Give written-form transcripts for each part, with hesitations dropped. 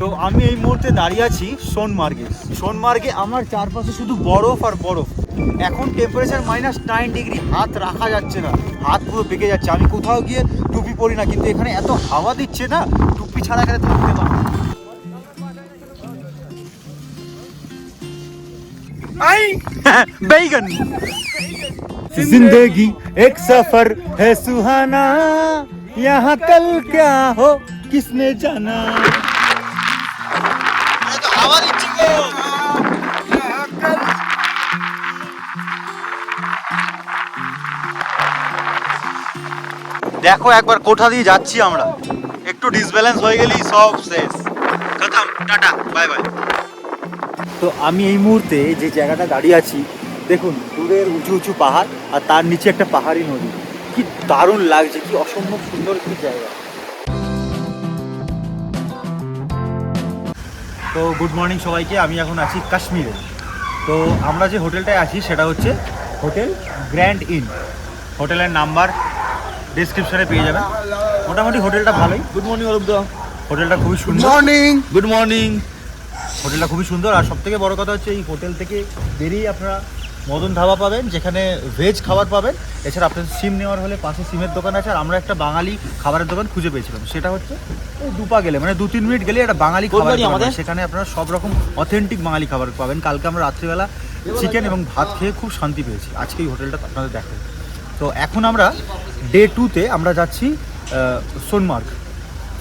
তো আমি এই মুহূর্তে দাঁড়িয়ে আছি সোনমার্গে আমার চারপাশে শুধু বরফ আর বরফ। এখন টেম্পারেচার -9 ডিগ্রি, হাত রাখা যাচ্ছে না, হাত পুরো পেকে যাচ্ছে। আমি কোথাও গিয়ে টুপি পরি না, কিন্তু এখানে এত হাওয়া দিচ্ছে না, টুপি ছাড়া এখানে থাকতে পারবো না। बैगन जिंदगी एक सफर है सुहाना, यहाँ कल क्या हो किसने जाना। দেখো একবার কোথা দিয়ে যাচ্ছি আমরা, একটু ডিসব্যালেন্স হয়ে গেলেই সব শেষ, খতম, টাটা বাই বাই। তো আমি এই মুহূর্তে যে জায়গাটা দাঁড়িয়ে আছি, দেখুন দূরের উঁচু উঁচু পাহাড় আর তার নিচে একটা পাহাড়ি নদী। কি দারুণ লাগছে, কি অসম্ভব সুন্দর একটি জায়গা। তো গুড মর্নিং সবাইকে, আমি এখন আছি কাশ্মীরে। তো আমরা যে হোটেলটায় আছি সেটা হচ্ছে হোটেল গ্র্যান্ড ইন। হোটেলের নাম্বার ডেসক্রিপশনে পেয়ে যাবেন। মোটামুটি হোটেলটা ভালোই। গুড মর্নিং অরূপদা। হোটেলটা খুবই সুন্দর। Good morning. হোটেলটা খুবই সুন্দর। আর সবথেকে বড় কথা হচ্ছে এই হোটেল থেকে বেরিয়ে আপনারা মদন ধাবা পাবেন, যেখানে ভেজ খাবার পাবেন। এছাড়া আপনার সিম নেওয়ার হলে পাশে সিমের দোকান আছে। আর আমরা একটা বাঙালি খাবারের দোকান খুঁজে পেয়েছিলাম, সেটা হচ্ছে ওই দুপা গেলে, মানে 2-3 মিনিট গেলে একটা বাঙালি খাবার আমাদের, সেখানে আপনারা সব রকম অথেন্টিক বাঙালি খাবার পাবেন। কালকে আমরা রাত্রিবেলা চিকেন এবং ভাত খেয়ে খুব শান্তি পেয়েছি। আজকে এই হোটেলটা আপনাদের দেখাবো। তো এখন আমরা ডে 2তে আমরা যাচ্ছি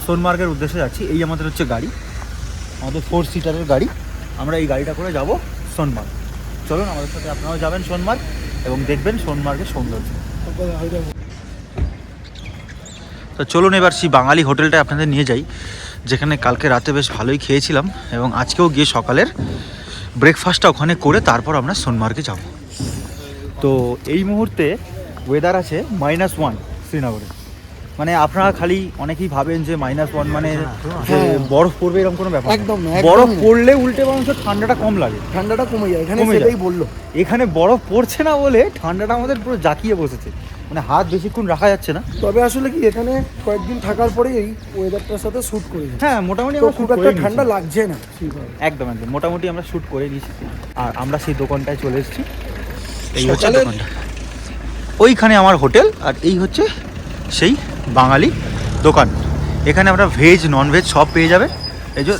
সোনমার্গের উদ্দেশ্যে যাচ্ছি। এই আমাদের হচ্ছে গাড়ি, আমাদের 4 সিটারের গাড়ি। আমরা এই গাড়িটা করে যাব সোনমার্গ। চলুন আমাদের সাথে আপনারাও যাবেন সোনমার্গ এবং দেখবেন সোনমার্গের সৌন্দর্য। তো চলুন এবার সেই বাঙালি হোটেলটা আপনাদের নিয়ে যাই, যেখানে কালকে রাতে বেশ ভালোই খেয়েছিলাম এবং আজকেও গিয়ে সকালের ব্রেকফাস্টটা ওখানে করে তারপর আমরা সোনমার্গে যাব। তো এই মুহূর্তে ওয়েদার আছে -1 শ্রীনগরে। মানে আপনারা খালি অনেকেই ভাবেন যে -1 মানে যে বরফ পড়বে এরকম কোনো ব্যাপার একদম না। বরফ পড়লে উল্টে বরঞ্চ ঠান্ডাটা কম লাগে, ঠান্ডাটা কমে যায় এখানে, সেটাই বললো। এখানে বরফ পড়ছে না বলে ঠান্ডাটা আমাদের পুরো জাকিয়ে বসেছে, মানে হাত বেশিক্ষণ রাখা যাচ্ছে না। তবে আসলে কি এখানে কয়েকদিন থাকার পরেই এই ওয়েদারটার সাথে শ্যুট করে যায়। হ্যাঁ মোটামুটি আমরা খুব একটা ঠান্ডা লাগছে না। একদম মোটামুটি আমরা শ্যুট করে নিয়েছি। আর আমরা সেই দোকানটায় চলে এসেছি। এই হচ্ছে সকালের দোকানটা, ওইখানে আমার হোটেল আর এই হচ্ছে সেই বাঙালি দোকান। এখানে আমরা ভেজ ননভেজ সব পেয়ে যাবে। এই যে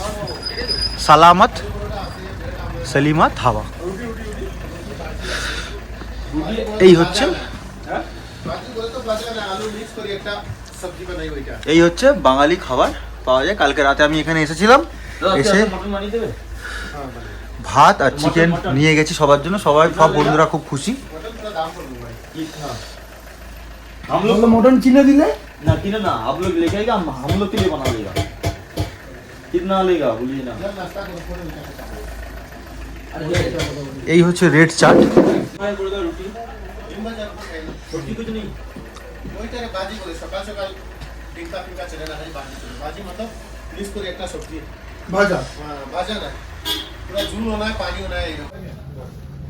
সালিমা ধাবা, এই হচ্ছে বাঙালি খাবার পাওয়া যায়। কালকে রাতে আমি এখানে এসেছিলাম, এসে ভাত আর চিকেন নিয়ে গেছি সবার জন্য। সব বন্ধুরা খুব খুশি। हम लोग मटन चीना दिले ना किना ना, आप लोग लेके आएगा, हम लोग के लिए बना लेगा। कितना लेगा बोलिए ना। এই হচ্ছে রেড চাট। रोटी रोटी कुछ नहीं, ওইটারে বাজি বলে। সকাল সকাল টিকা ফিকা চলে না, বাজি বাজি मतलब प्लीज করে একটা সবজি भाजा। ভাজা না, পুরো ঝুলও না পানিও না।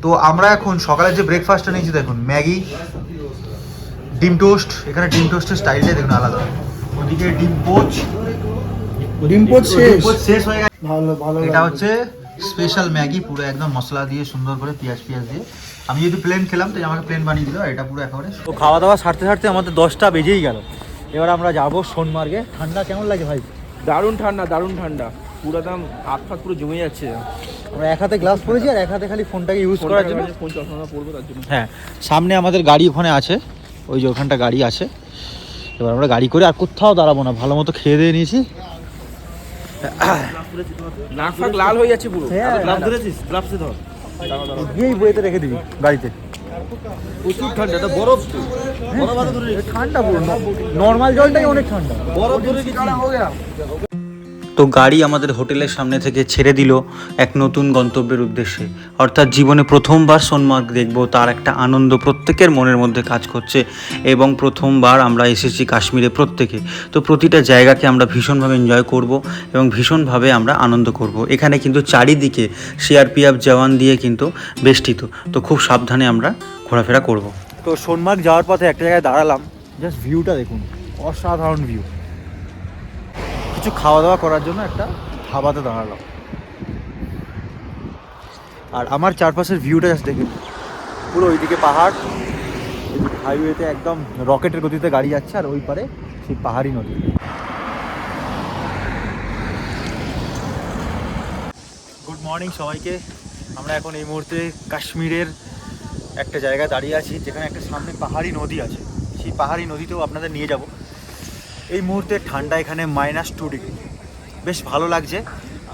তো আমরা এখন সকালে যে ব্রেকফাস্টটা নিয়েছি দেখুন, ম্যাগি, ডিম টোস্ট। এখানে ডিম টোস্টের স্টাইলটাই দেখুন আলাদা। ওদিকে ডিম পোচ শেষ হয়ে গেছে। ভালো ভালো। এটা হচ্ছে স্পেশাল ম্যাগি, পুরো একদম মশলা দিয়ে সুন্দর করে পেঁয়াজ দিয়ে। আমি যদি প্লেন খেলাম তো আমাকে প্লেন বানিয়ে দিল। এটা পুরো একেবারে। তো খাওয়া দাওয়া সারতে সারতে আমাদের 10টা বেজেই গেল। এবার আমরা যাবো সোনমার্গে। ঠান্ডা কেমন লাগে ভাই? দারুণ ঠান্ডা, দারুণ ঠান্ডা। পুরো দাম হাত ফাত পুরো জমে যাচ্ছে। আমরা এক হাতে গ্লাস পরেছি আর এক হাতে খালি ফোনটাকে ইউজ করার জন্য। ফোন চশমা পড়বো তার জন্য। হ্যাঁ, সামনে আমাদের গাড়ি ওখানে আছে, ওই যে ওখানটা গাড়ি আছে। এবার আমরা গাড়ি করে আর কোথাও দাঁড়াবো না, ভালো মতো খেয়ে দিয়ে নিয়েছি। নাক ফাক লাল হয়ে যাচ্ছে পুরো। গ্লাভ ধরেছিস? গ্লাভসে ধর। গিয়েই বইতে রেখে দিবি গাড়িতে। প্রচুর ঠান্ডা, এটা বরফ তো। বরফ হাতে ধরে ঠান্ডা পুরো, নর্মাল জলটাই অনেক ঠান্ডা। বরফ ধরে কি হয়ে গেল। তো গাড়ি আমাদের হোটেলের সামনে থেকে ছেড়ে দিল এক নতুন গন্তব্যের উদ্দেশ্যে। অর্থাৎ জীবনে প্রথমবার সোনমার্গ দেখব, তার একটা আনন্দ প্রত্যেকের মনের মধ্যে কাজ করছে। এবং প্রথমবার আমরা এসেছি কাশ্মীরে প্রত্যেকে। তো প্রতিটা জায়গাকে আমরা ভীষণভাবে এনজয় করব এবং ভীষণভাবে আমরা আনন্দ করব। এখানে কিন্তু চারিদিকে সিআরপিএফ জওয়ান দিয়ে কিন্তু বেষ্টিত। তো খুব সাবধানে আমরা ঘোরাফেরা করব। তো সোনমার্গ যাওয়ার পথে একটা জায়গায় দাঁড়ালাম, জাস্ট ভিউটা দেখুন, অসাধারণ ভিউ। কিছু খাওয়া দাওয়া করার জন্য একটা ধাবাতে দাঁড়ালাম। আর আমার চারপাশের ভিউটা জাস্ট দেখে, পুরো ওইদিকে পাহাড়, হাইওয়েতে একদম রকেটের গতিতে গাড়ি যাচ্ছে, আর ওই পারে সেই পাহাড়ি নদী। গুড মর্নিং সবাইকে। আমরা এখন এই মুহূর্তে কাশ্মীরের একটা জায়গায় দাঁড়িয়ে আছি, যেখানে একটা সামনে পাহাড়ি নদী আছে। সেই পাহাড়ি নদীতেও আপনাদের নিয়ে যাব। এই মুহূর্তে ঠান্ডা এখানে -2 ডিগ্রি, বেশ ভালো লাগছে।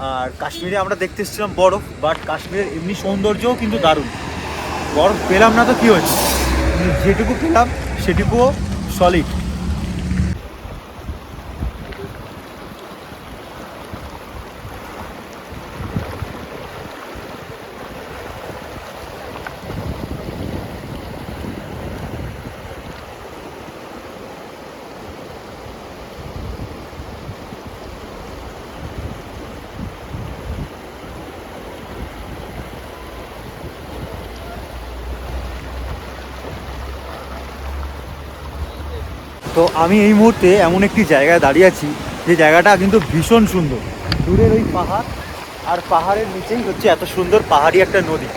আর কাশ্মীরে আমরা দেখতে এসেছিলাম বরফ, বাট কাশ্মীরের এমনি সৌন্দর্যও কিন্তু দারুণ। বরফ পেলাম না তো কী হয়েছে, যেটুকু পেলাম সেটুকুও সলিড। তো আমি এই মুহূর্তে এমন একটি জায়গায় দাঁড়িয়ে আছি, যে জায়গাটা কিন্তু ভীষণ সুন্দর। দূরের ওই পাহাড়, আর পাহাড়ের নিচেই হচ্ছে এত সুন্দর পাহাড়ি একটা নদী।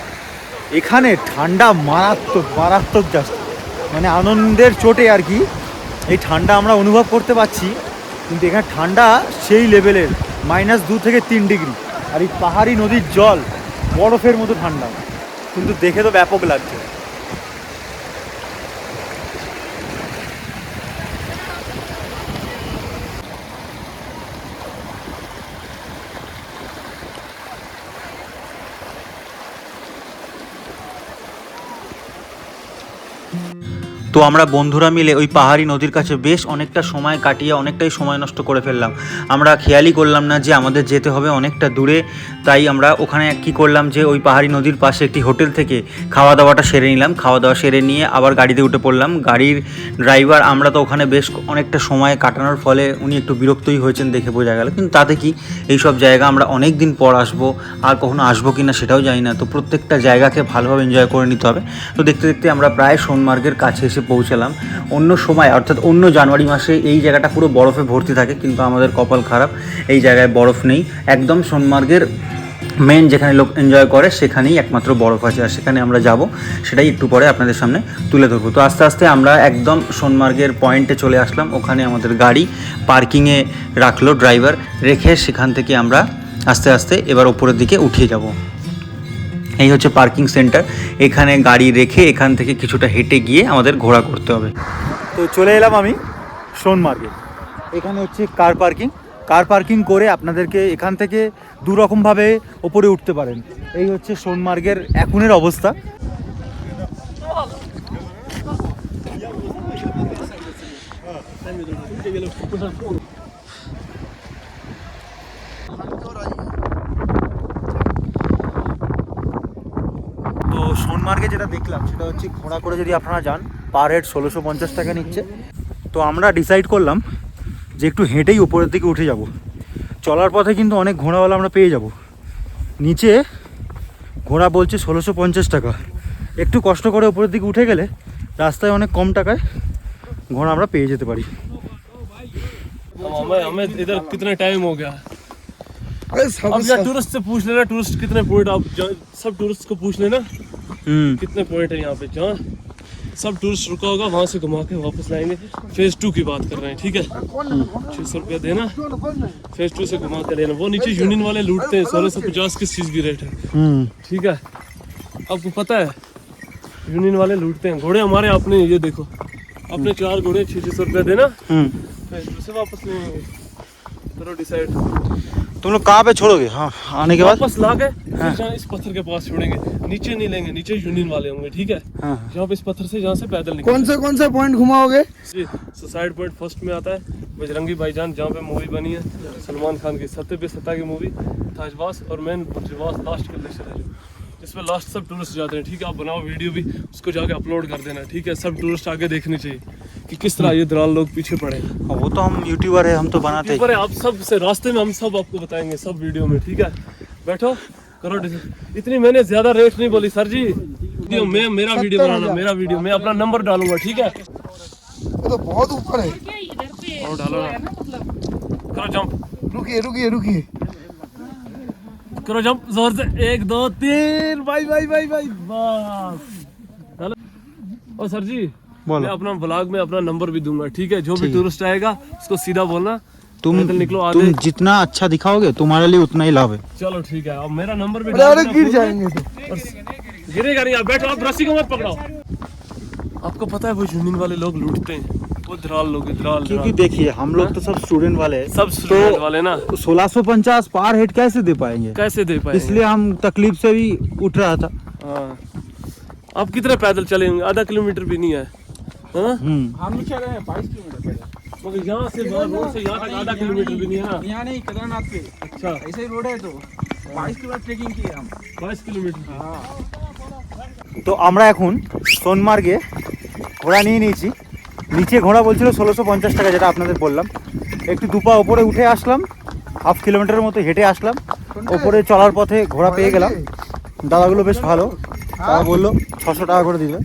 এখানে ঠান্ডা মারাত্মক মারাত্মক, জাস্ট মানে আনন্দের চোটে আর কি এই ঠান্ডা আমরা অনুভব করতে পারছি। কিন্তু এখানে ঠান্ডা সেই লেভেলের, -2 থেকে 3 ডিগ্রি। আর এই পাহাড়ি নদীর জল বরফের মতো ঠান্ডা, কিন্তু দেখে তো ব্যাপক লাগছে। তো আমরা বন্ধুরা মিলে ওই পাহাড়ি নদীর কাছে বেশ অনেকটা সময় কাটিয়ে অনেকটাই সময় নষ্ট করে ফেললাম। আমরা খেয়ালই করলাম না যে আমাদের যেতে হবে অনেকটা দূরে। তাই আমরা ওখানে কী করলাম, যে ওই পাহাড়ি নদীর পাশে একটি হোটেল থেকে খাওয়া দাওয়াটা সেরে নিলাম। খাওয়া দাওয়া সেরে নিয়ে আবার গাড়িতে উঠে পড়লাম। গাড়ির ড্রাইভার, আমরা তো ওখানে বেশ অনেকটা সময় কাটানোর ফলে উনি একটু বিরক্তই হয়েছেন দেখে বোঝা গেল। কিন্তু তাতে কি, এইসব জায়গা আমরা অনেক দিন পর আসবো, আর কখনো আসবো কি না সেটাও জানি না। তো প্রত্যেকটা জায়গাকে ভালোভাবে এনজয় করে নিতে হবে। তো দেখতে দেখতে আমরা প্রায় সোনমার্গের কাছে এসে পৌঁছালাম। অন্য সময় অর্থাৎ অন্য জানুয়ারি মাসে এই জায়গাটা পুরো বরফে ভর্তি থাকে, কিন্তু আমাদের কপাল খারাপ, এই জায়গায় বরফ নেই। একদম সোনমার্গের মেন যেখানে লোক এনজয় করে সেখানেই একমাত্র বরফ আছে, আর সেখানে আমরা যাব, সেটাই একটু পরে আপনাদের সামনে তুলে ধরবো। তো আস্তে আস্তে আমরা একদম সোনমার্গের পয়েন্টে চলে আসলাম। ওখানে আমাদের গাড়ি পার্কিংয়ে রাখলো ড্রাইভার, রেখে সেখান থেকে আমরা আস্তে আস্তে এবার ওপরের দিকে উঠিয়ে যাব। এই হচ্ছে পার্কিং সেন্টার। এখানে গাড়ি রেখে এখান থেকে কিছুটা হেঁটে গিয়ে আমাদের ঘোরা করতে হবে। তো চলে এলাম আমি সোনমার্গে। এখানে হচ্ছে কার পার্কিং করে আপনাদেরকে এখান থেকে দুরকমভাবে ওপরে উঠতে পারেন। এই হচ্ছে সোনমার্গের এখনের অবস্থা। তো সোনমার্গে যেটা দেখলাম সেটা হচ্ছে, ঘোড়া করে যদি আপনারা যান পার হেড 1650 টাকা নিচ্ছে। তো আমরা ডিসাইড করলাম যে একটু হেঁটেই উপরের দিকে উঠে যাব। চলার পথে কিন্তু অনেক ঘোড়াওয়ালা আমরা পেয়ে যাব। নিচে ঘোড়া বলছে 1650 টাকা। একটু কষ্ট করে উপরের দিকে উঠে গেলে রাস্তায় অনেক কম টাকায় ঘোড়া আমরা পেয়ে যেতে পারি। हमें इधर कितना टाइम हो गया? अब यार टूरिस्ट से पूछ लेना, टूरिस्ट कितने पॉइंट, आप सब टूरिस्ट को पूछ लेना कितने पॉइंट है यहाँ पे। जहाँ सब टूरिस्ट रुका होगा वहाँ से घुमा के वापस लाएंगे। फेज 2 की बात कर रहे हैं, ठीक है? 600 रुपया देना, फेज 2 से घुमा कर लेना। वो नीचे यूनियन वाले लूटते हैं, 1650 किस चीज़ की रेट है, ठीक है? आपको पता है यूनियन वाले लूटते हैं। घोड़े हमारे अपने, ये देखो अपने 4 घोड़े, 600 रुपया देना, फेज 2 से वापस लेंगे। करो डिसाइड। तुम लोग कहाँ पे छोड़ोगे? हाँ, आने के बाद वापस ला के इस पत्थर के पास छोड़ेंगे। नीचे नहीं लेंगे, नीचे यूनियन वाले होंगे, ठीक है? जहाँ पे इस पत्थर से, जहाँ से पैदल निकल। कौन से पॉइंट घुमाओगे? सुसाइड पॉइंट फर्स्ट में आता है, बजरंगी भाईजान जहाँ पे मूवी बनी है सलमान खान की, सत्य पे सत्ता की मूवी, ताजवास, और मेन बद्रीवास लास्ट का लेक्चर है जिसमें लास्ट सब टूरिस्ट जाते हैं, ठीक है? आप बनाओ वीडियो भी, उसको जाके अपलोड कर देना, ठीक है? सब टूरिस्ट आगे देखने चाहिए कि किस तरह ये दलाल लोग पीछे पड़े हैं। वो तो हम यूट्यूबर है, हम तो बनाते हैं। यूट्यूबर है, आप सब से रास्ते में हम सब आपको बताएंगे, सब वीडियो में, ठीक है? बैठो, करो डिसाइड। इतनी मैंने ज्यादा रेट नहीं बोली सर जी। मैं मेरा वीडियो बनाना, मेरा वीडियो, मैं अपना नंबर डालूंगा, ठीक है? वो तो बहुत ऊपर है। और डालो ना, करो जंप। रुकिए करो जंप जोर से 1 2 3 भाई भाई भाई भाई बस चलो। और सर जी मैं अपना ब्लॉग में अपना नंबर भी दूंगा, ठीक है? जो भी टूरिस्ट आएगा उसको सीधा बोलना तुम निकलो आधे। तुम जितना अच्छा दिखाओगे तुम्हारे लिए उतना ही लाभ है। चलो ठीक है, अब मेरा नंबर भी अरे गिर जाएंगे तो। गिरेगा नहीं, आप बैठो, आप रस्सी को मत पकड़ाओ। आपको पता है वो यूनियन वाले लोग लूटते हैं, वो दलाल लोग, दलाल क्योंकि देखिए हम लोग तो सब स्टूडेंट वाले हैं, सब स्टूडेंट वाले ना 1650 पर हेड कैसे दे पाएंगे? कैसे दे पाएंगे? इसलिए हम तकलीफ से भी उठ रहा था। हाँ। आप कितने पैदल चलेंगे? आधा किलोमीटर भी नहीं है, हाँ? हम चल रहे हैं 22 किलोमीटर मगर यहाँ से रोड से यहाँ तक आधा किलोमीटर भी नहीं है ना। यहाँ नहीं, केदारनाथ पे। अच्छा, ऐसे ही रोड है तो 22 किलोमीटर ट्रेकिंग किए हम। 22 किलोमीटर। তো আমরা এখন সোনমার্গে ঘোড়া নিয়ে নিয়েছি। নিচে ঘোড়া বলছিল 1650 টাকা, যেটা আপনাদের বললাম। একটু দুপা ওপরে উঠে আসলাম, হাফ কিলোমিটারের মতো হেঁটে আসলাম। ওপরে চলার পথে ঘোড়া পেয়ে গেলাম। দাদাগুলো বেশ ভালো, তারা বললো 600 টাকা করে দিবে।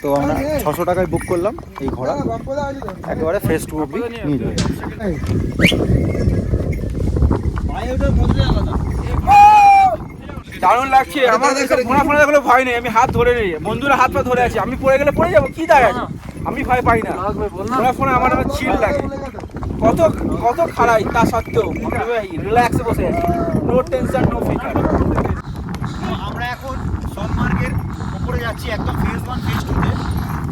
তো আমরা 600 টাকায় বুক করলাম এই ঘোড়া, একেবারে ফেস টু অব্দি নিয়ে যাবে। দারুণ লাগছে আমার, ঘোড়া ফোড়া দেখলে ভয় নেই, আমি হাত ধরে নেই, বন্ধুরা হাত পা ধরে আছি, আমি পড়ে গেলে পড়ে যাবো, কি দাঁড়ায় আছে, আমি ভয় পাই না। ঘোড়া ফোড়া আমার চিল লাগে, কত কত খাড়াই তা সত্ত্বেও রিল্যাক্সে বসে আছি, নো টেনশন নো ফিকার। আমরা এখন সোনমার্গের উপরে যাচ্ছি, একদম ফেজ 1 ফেজ 2-তে।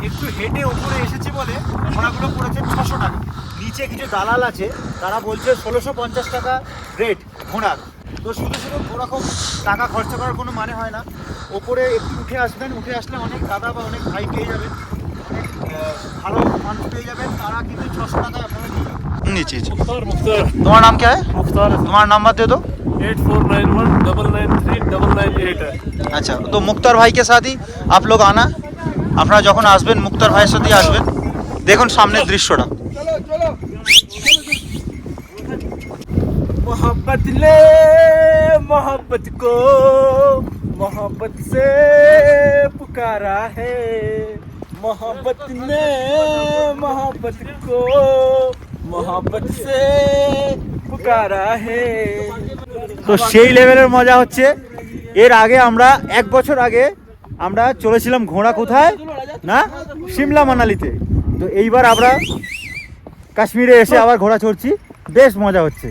একটু হেঁটে উপরে এসেছি বলে ঘোড়াগুলো পড়েছে 600 টাকা। নিচে কিছু দালাল আছে, তারা বলছে 1650 টাকা রেট ঘোড়ার। তো শুধু শুধু ওরকম টাকা খরচা করার কোনো মানে হয় না। ওপরে একটু উঠে আসবেন, উঠে আসলে অনেক দাদা বা অনেক ভাই পেয়ে যাবেন, অনেক ভালো মানুষ পেয়ে যাবেন, তারা কিন্তু 600 টাকায় আপনারা নিয়ে যাবেন। नीचे मुख्तार तुम्हारा नाम क्या है? मुख्तार तुम्हारा नंबर दे दो। 8491993938 है। আচ্ছা, তো মুক্তার ভাইকে সাথে आप लोग आना। আপনারা যখন আসবেন মুক্তার ভাইয়ের সাথে আসবেন। দেখুন সামনের দৃশ্যটা। मोहब्बत ले मोहब्बत को मोहब्बत से पुकारा है, मोहब्बत ने मोहब्बत को मोहब्बत से पुकारा है। তো সেই লেভেলের মজা হচ্ছে। এর আগে আমরা 1 বছর আগে আমরা চলেছিলাম ঘোড়া কোথায় না, সিমলা মানালিতে। তো এইবার আমরা কাশ্মীরে এসে আবার ঘোড়া চড়ছি, বেশ মজা হচ্ছে।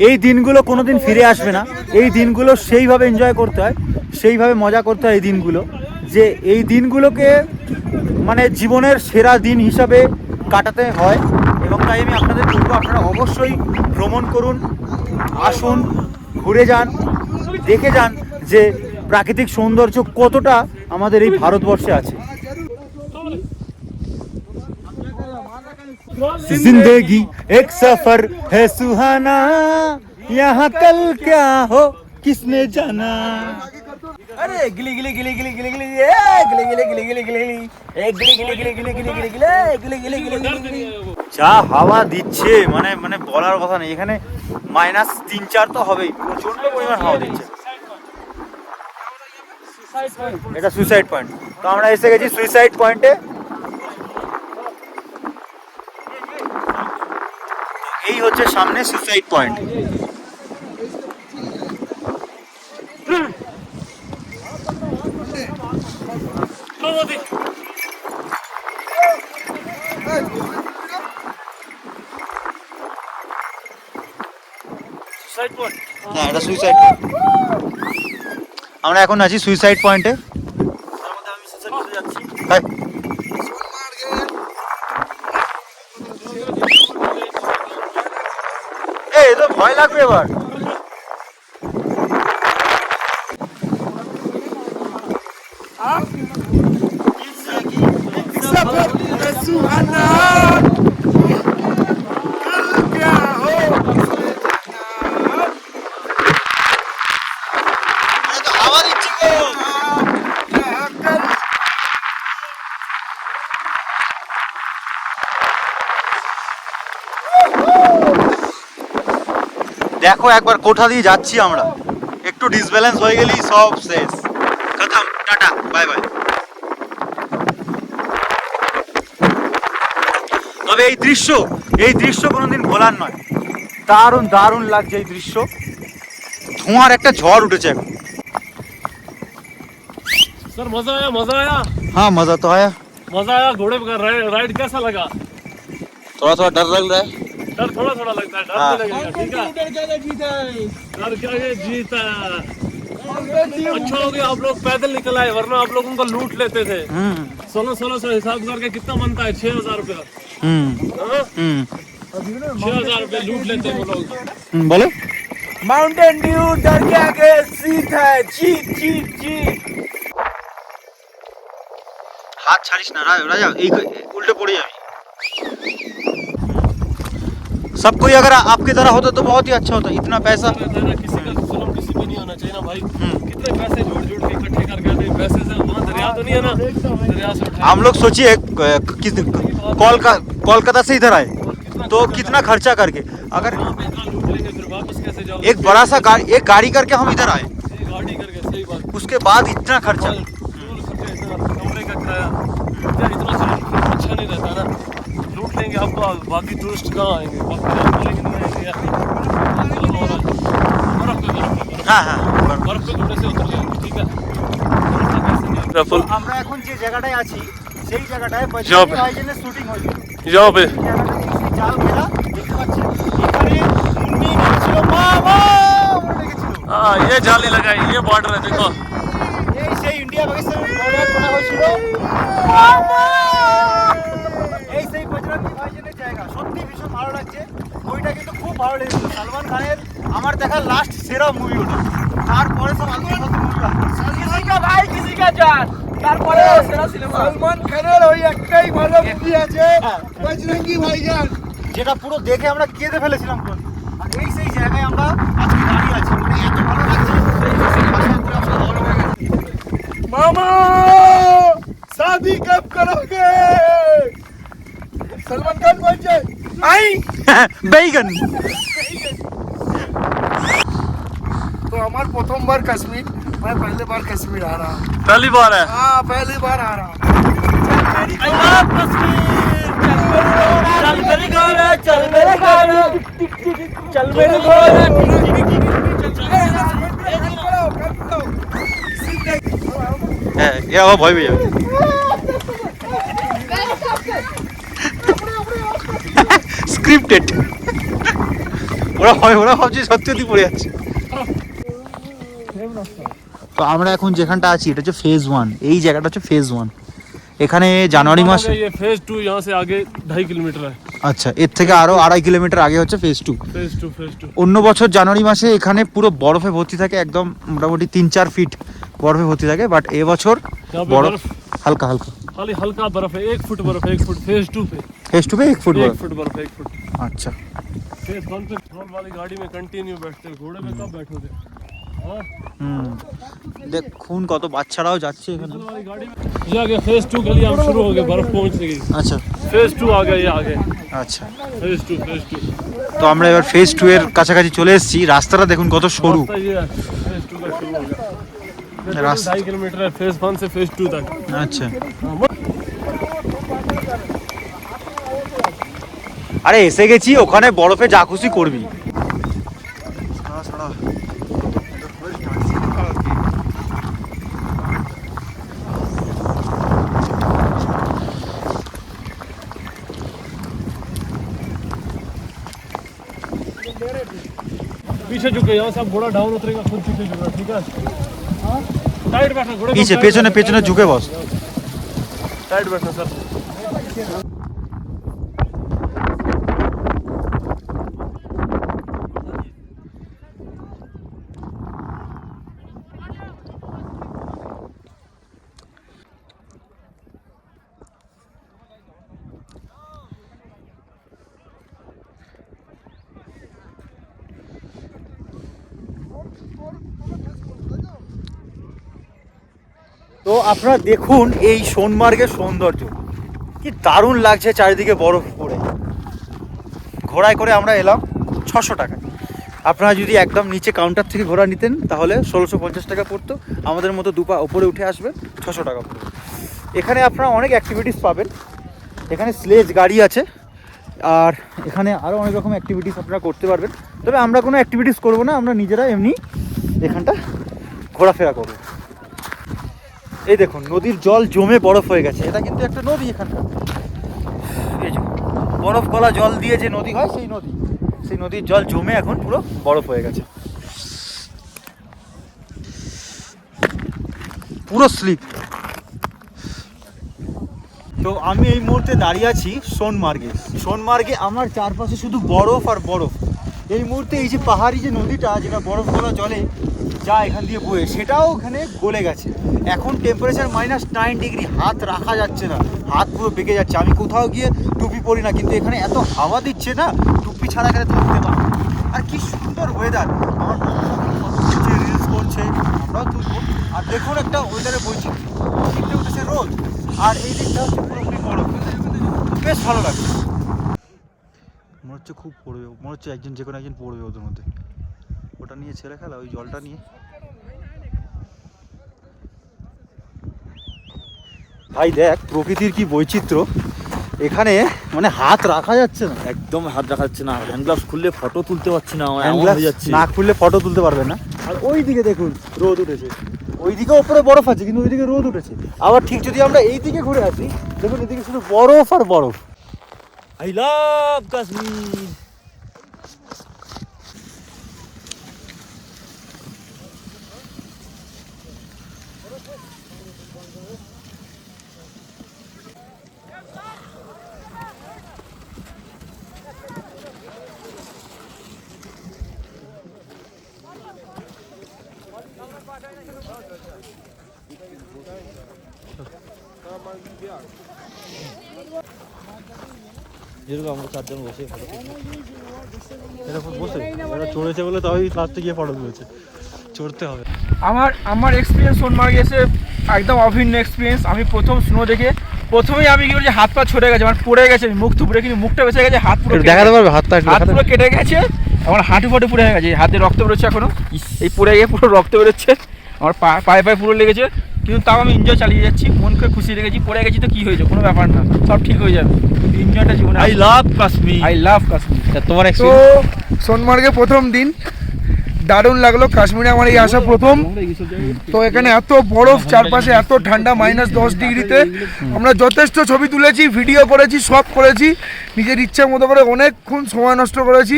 এই দিনগুলো কোনোদিন ফিরে আসবে না। এই দিনগুলো সেইভাবে এনজয় করতে হয়, সেইভাবে মজা করতে হয় এই দিনগুলো, যে এই দিনগুলোকে মানে জীবনের সেরা দিন হিসাবে কাটাতে হয়। এবং তাই আমি আপনাদের বলবো আপনারা অবশ্যই ভ্রমণ করুন, আসুন, ঘুরে যান, দেখে যান যে প্রাকৃতিক সৌন্দর্য কতটা আমাদের এই ভারতবর্ষে আছে। जिंदगी एक सफर है सुहाना, यहाँ कल क्या हो किसने जाना। अरे गिली गिली गिली गिली गिली गिली ए गिली गिली गिली गिली गिली गिली ए गिली गिली गिली गिली गिली गिली गिली गिली गिली गिली गिली। যা হাওয়া দিচ্ছে মানে বলার কথা নেই। এখানে -3-4 তো হবেই, প্রচন্ড পরিমাণ হাওয়া দিচ্ছে। এটা সুইসাইড পয়েন্ট। তো আমরা এসে গেছি সুইসাইড পয়েন্টে। এই হচ্ছে সামনে সুইসাইড পয়েন্ট। হ্যাঁ, এটা সুইসাইড পয়েন্ট। আমরা এখন আছি সুইসাইড পয়েন্টে। এই তো ভয় লাগবে এবার। দেখো একবার কোঠা দিয়ে যাচ্ছি আমরা, একটু ডিসব্যালেন্স হয়ে গেলেই সব শেষ, খতম, টাটা বাই বাই। তবে এই দৃশ্য কোনোদিন ভোলার নয়। দারুণ দারুণ লাগছে এই দৃশ্য। ধোঁয়ার একটা ঝড় উঠেছে এখন। सर मजा आया मजा आया हाँ मजा तो आया। मजा आया। घोड़े का राइड कैसा लगा? थोड़ा थोड़ा डर लग रहा है। डर थोड़ा थोड़ा लगता है, डर हाँ। नहीं लगेगा, ठीक है? डर क्या ये जीता है। अच्छा हो गया आप लोग पैदल निकल आए, वरना आप लोगों को लूट लेते थे। 1600 हिसाब करके कितना बनता है? 6000 रुपया। हाँ? 6000 रुपये लूट लेते वो लोग। बोलो। माउंटेन ड्यू डर के आगे जीत है, जीत जीत जीत। हाथ ছাড়িস না রাজা, এই উল্টে পড়ে যাবি। सब कोई अगर आपकी तरह होता तो बहुत ही अच्छा होता। इतना पैसा किसी का जुल्म किसी पे नहीं होना चाहिए ना भाई। कितने पैसे जोड़ जोड़ के इकट्ठे करके आते हैं, पैसे से वहाँ दरिया तो नहीं है ना, दरिया से उठाए। हम लोग सोचिए कोलकाता से इधर आए तो कितना खर्चा करके, अगर वहाँ पे इतना लूट लेंगे फिर वापस कैसे जाओगे? एक बड़ा सा एक गाड़ी करके हम इधर आए, गाड़ी करके, सही बात। उसके बाद इतना खर्चा। फ्यूल खर्चा इतना, कमरे का किराया, क्या इतना सब अच्छा नहीं रहता ना। लूट लेंगे आपको, बाकी टूरिस्ट कहाँ आएंगे? बाकी लोग बोलेंगे नहीं आएंगे यार। जुल्म हो रहा है। बर्फ पे हाँ हाँ बर्फ पे घोड़े से उतर जाएंगे, ठीक है? আমরা এখন যে জায়গাটায় আছি সেই জায়গাটায় যাও। ভাইজানের শুটিং হয়েছিল। यहाँ पे জাল ঘেরা দেখতে পাচ্ছেন, এখানে মুন্নি নেমেছিল, মামা বলে ডেকেছিল। हाँ ये जाली लगाई, ये बॉर्डर है देखो। এই সেই ইন্ডিয়া পাকিস্তান বর্ডার করা হয়েছিল, মামা। এই সেই বজরঙ্গী ভাইজানের জায়গা। সত্যি ভীষণ ভালো লাগছে। বইটা কিন্তু খুব ভালো লেগেছিল। সালমান খানের আমার দেখা লাস্ট সেরা মুভি ওটা। তারপরে সব আগে किसी का भाई किसी का जान, তারপরে সেরা সিনেমা। সালমান খানের ওই একটাই ভালো মুভি আছে, বজরঙ্গী ভাইজান, যেটা পুরো দেখে আমরা কেঁদে ফেলেছিলাম। আর এই সেই জায়গায় আমরা আজকে দাঁড়িয়ে আছি। মানে এত ভালো লাগছে। मामा शादी कब करोगे? सलमान खान बोल जाए आई। বেইগন। तो हमार प्रथमবার কাশ্মীর, मैं पहले बार कश्मीर आ रहा हूँ। पहली बार है। हाँ पहली बार आ रहा हूँ। चल मेरे घोड़ा, चल मेरे घोड़ा, चल मेरे घोड़ा। হ্যাঁ এ আবার ভয় পেয়ে যাবে। স্ক্রিপ্টেড। ওরা ভাবছে সত্যি সত্যি পড়ে যাচ্ছে। তো আমরা এখন যেখানটা আছি এটা হচ্ছে ফেজ 1। এই জায়গাটা হচ্ছে ফেজ 1। এখানে জানুয়ারি মাসে, ये फेज 2 यहाँ से आगे 2.5 किलोमीटर है। আচ্ছা এর থেকে আরো 2.5 কিলোমিটার আগে হচ্ছে ফেজ 2। फेज 2 অন্য বছর জানুয়ারি মাসে এখানে পুরো বরফে ভর্তি থাকে, একদম মোটামুটি 3-4 ফিট বরফে ভর্তি থাকে। বাট এবছর यहाँ पे বরফ बर्फ, হালকা হালকা। खाली हल्का बर्फ है, 1 फुट बर्फ है, 1 फुट फेज 2 पे। ফেজ 2 पे 1 फुट 1 বরফ। फुट बर्फ है, 1 फुट। আচ্ছা फेज 1 पे पेट्रोल वाली गाड़ी में कंटिन्यू बैठते हैं, घोड़े में कब बैठोगे? हाँ, দেখুন কত বাচ্চারাও যাচ্ছে এখানে। डीजल वाली गाड़ी में। ये आगे फेज 2 के लिए हम शुरू हो गए, बर्फ पहुंचने की। আচ্ছা फेज 2 आ गया, ये आगे আচ্ছা। फेज 2। তো আমরা এবার ফেজ 2 এর কাছাকাছি চলে এসেছি। রাস্তাটা দেখুন কত সরু। रास्ता ये है, फेज 2 का शुरू हो गया। रास्ता- 2.5 किलोमीटर है फेज 1 से फेज 2 तक। আচ্ছা আরে এসে গেছি, ওখানে বরফে যা খুশি করবি। पीछे झुके, यहाँ से आप घोड़ा डाउन उतरेगा, खुद पीछे झुकना, ठीक है? टाइट बैठना घोड़े को, পিছে टाइट পেছনে बैठना। পেছনে ঝুঁকে বস। टाइट बैठना सर। তো আপনারা দেখুন এই সোনমার্গের সৌন্দর্য, কি দারুণ লাগছে চারিদিকে বরফ পড়ে। ঘোড়ায় করে আমরা এলাম 600 টাকায়। আপনারা যদি একদম নিচে কাউন্টার থেকে ঘোড়া নিতেন তাহলে 1650 টাকা পড়তো। আমাদের মতো দুপা ওপরে উঠে আসবে 600 টাকা পড়বে। এখানে আপনারা অনেক অ্যাক্টিভিটিস পাবেন। এখানে স্লেজ গাড়ি আছে, আর এখানে আরও অনেক রকম অ্যাক্টিভিটিস আপনারা করতে পারবেন, তবে আমরা কোনো অ্যাক্টিভিটিস করবো না, আমরা নিজেরা এমনি এখানটা ঘোরাফেরা করবো। এই দেখুন নদীর জল জমে বরফ হয়ে গেছে, এটা কিন্তু একটা নদী এখানকার, এই যে বরফ গলা জল দিয়ে যে নদী হয় সেই নদী, সেই নদীর জল জমে এখন পুরো বরফ হয়ে গেছে, পুরো স্লিপ। তো আমি এই মুহূর্তে দাঁড়িয়ে আছি সোনমার্গে আমার চারপাশে শুধু বরফ আর বরফ। এই মুহূর্তে এই যে পাহাড়ি যে নদীটা, যেটা বরফ গলা জলে যা এখান দিয়ে বয়ে, সেটাও ওখানে গলে গেছে। এখন টেম্পারেচার -9 ডিগ্রি, হাত রাখা যাচ্ছে না, হাত পুরো বেঁকে যাচ্ছে। আমি কোথাও গিয়ে টুপি পরি না, কিন্তু এখানে এত হাওয়া দিচ্ছে না, টুপি ছাড়া এখানে থাকতে পারবো। আর কি সুন্দর ওয়েদার, আমার রিলস করছে, আমরাও তুলবো। আর দেখুন একটা ওয়েদারের বৈচিত্র্য, দিকটা উঠেছে রোদ, আর এই দিকটা হচ্ছে পুরোপুরি বরফ, বেশ ভালো লাগছে। মনে হচ্ছে খুব পড়বে, মনে হচ্ছে একজন যে কোনো একজন পড়বে ওদের মধ্যে। ওটা নিয়ে ছেলে খেলা, ওই জলটা নিয়ে। ভাই দেখ প্রকৃতির কি বৈচিত্র্য এখানে, মানে হাত রাখা যাচ্ছে না, একদম হাত রাখা যাচ্ছে না, হ্যান্ড গ্লাভস খুললে ফটো তুলতে পারছি না, আমার এমন হ্যান্ডগ্লাভস হয়ে যাচ্ছে। না খুললে ফটো তুলতে পারবে না। আর ওই দিকে দেখুন রোদ উঠেছে, ওই দিকে ওপরে বরফ আছে কিন্তু ওই দিকে রোদ উঠেছে। আবার ঠিক যদি আমরা এই দিকে ঘুরে আসি, দেখুন এদিকে শুধু বরফ আর বরফ। I love Kashmir. যেরকম আমরা চারজন বসে এরকম বসে এরা চড়েছে বলে তবেই লাস্টে গিয়ে ফটো তুলেছে, চড়তে হবে। আমার এক্সপিরিয়েন্স সোনমার্গে এসে একদম অভিন্ন এক্সপিরিয়েন্স। আমি প্রথম স্নো দেখে প্রথমেই আমি কি বলছি, হাত পা ছড়ে গেছে, আমার পড়ে গেছে, মুখ থুপড়ে, কিন্তু মুখটা বেঁচে গেছে, হাত পুরো দেখাতে পারবে হাতটা? হাত পুরো কেটে গেছে, আমার হাঁটু ফাটু পুড়ে হয়ে গেছে, হাতে রক্ত বেরোচ্ছে এখনো, এই পড়ে গিয়ে পুরো রক্ত বেরোচ্ছে, আমার পায়ে পুরো লেগেছে, কিন্তু তাও আমি এনজয় চালিয়ে যাচ্ছি, মন করে খুশি রেখেছি। পড়ে গেছি তো কি হয়েছে, কোনো ব্যাপার না, সব ঠিক হয়ে যাবে, এনজয়টা জীবনে। I love Kashmir. I love Kashmir. তোমার তো সোনমার্গে প্রথম দিন দারুণ লাগলো। কাশ্মীরে আমার এই আসা প্রথম। তো এখানে এত বরফ, চারপাশে এত ঠান্ডা, -10 ডিগ্রিতে আমরা যথেষ্ট ছবি তুলেছি, ভিডিও করেছি, সব করেছি নিজের ইচ্ছা মতো করে, অনেকক্ষণ সময় নষ্ট করেছি।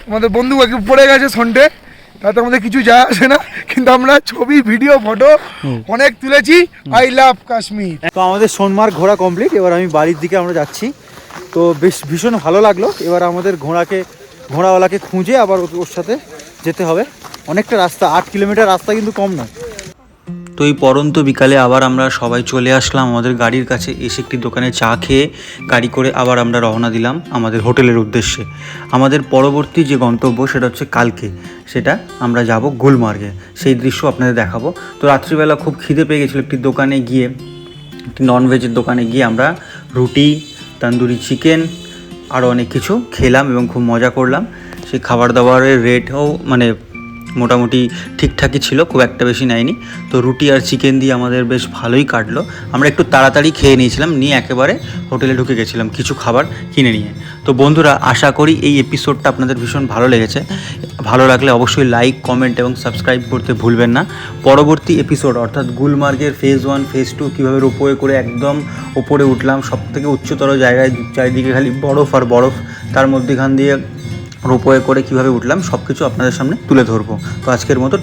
আমাদের বন্ধু পড়ে গেছে সন্ডে, তাতে আমাদের কিছু যায় আসে না, কিন্তু আমরা ছবি, ভিডিও, ফটো অনেক তুলেছি। I love Kashmir. তো আমাদের সোনমার্গ ঘোরা কমপ্লিট, এবার আমি বাড়ির দিকে আমরা যাচ্ছি। তো বেশ ভীষণ ভালো লাগলো। এবার আমাদের ঘোড়াওয়ালাকে খুঁজে আবার ওর সাথে যেতে হবে। অনেকটা রাস্তা, 8 কিলোমিটার রাস্তা, কিন্তু কম নয়। তো এই পরন্ত বিকালে আবার আমরা সবাই চলে আসলাম আমাদের গাড়ির কাছে, এসে একটি দোকানে চা খেয়ে গাড়ি করে আবার আমরা রওনা দিলাম আমাদের হোটেলের উদ্দেশ্যে। আমাদের পরবর্তী যে গন্তব্য সেটা হচ্ছে কালকে, সেটা আমরা যাব গুলমার্গে, সেই দৃশ্য আপনাদের দেখাবো। তো রাত্রিবেলা খুব খিদে পেয়ে গেছিলো, একটি দোকানে গিয়ে, একটি ননভেজের দোকানে গিয়ে আমরা রুটি, তন্দুরি চিকেন আরও অনেক কিছু খেলাম এবং খুব মজা করলাম। সেই খাবার দাবারের রেটও মানে মোটামুটি ঠিকঠাকই ছিল, খুব একটা বেশি নেয়নি। তো রুটি আর চিকেন দিয়ে আমাদের বেশ ভালোই কাটলো। আমরা একটু তাড়াতাড়ি খেয়ে নিয়েছিলাম, নিয়ে একেবারে হোটেলে ঢুকে গেছিলাম কিছু খাবার কিনে নিয়ে। তো বন্ধুরা, আশা করি এই এপিসোডটা আপনাদের ভীষণ ভালো লেগেছে। ভালো লাগলে অবশ্যই লাইক, কমেন্ট এবং সাবস্ক্রাইব করতে ভুলবেন না। পরবর্তী এপিসোড অর্থাৎ গুলমার্গের ফেজ 1, ফেজ 2 কীভাবে রোপওয়ে করে একদম ওপরে উঠলাম, সবথেকে উচ্চতর জায়গায়, চারিদিকে খালি বরফ আর বরফ, তার মধ্যেখান দিয়ে রোপওয়ে করে কীভাবে উঠলাম, সব কিছু আপনাদের সামনে তুলে ধরবো। তো আজকের মতো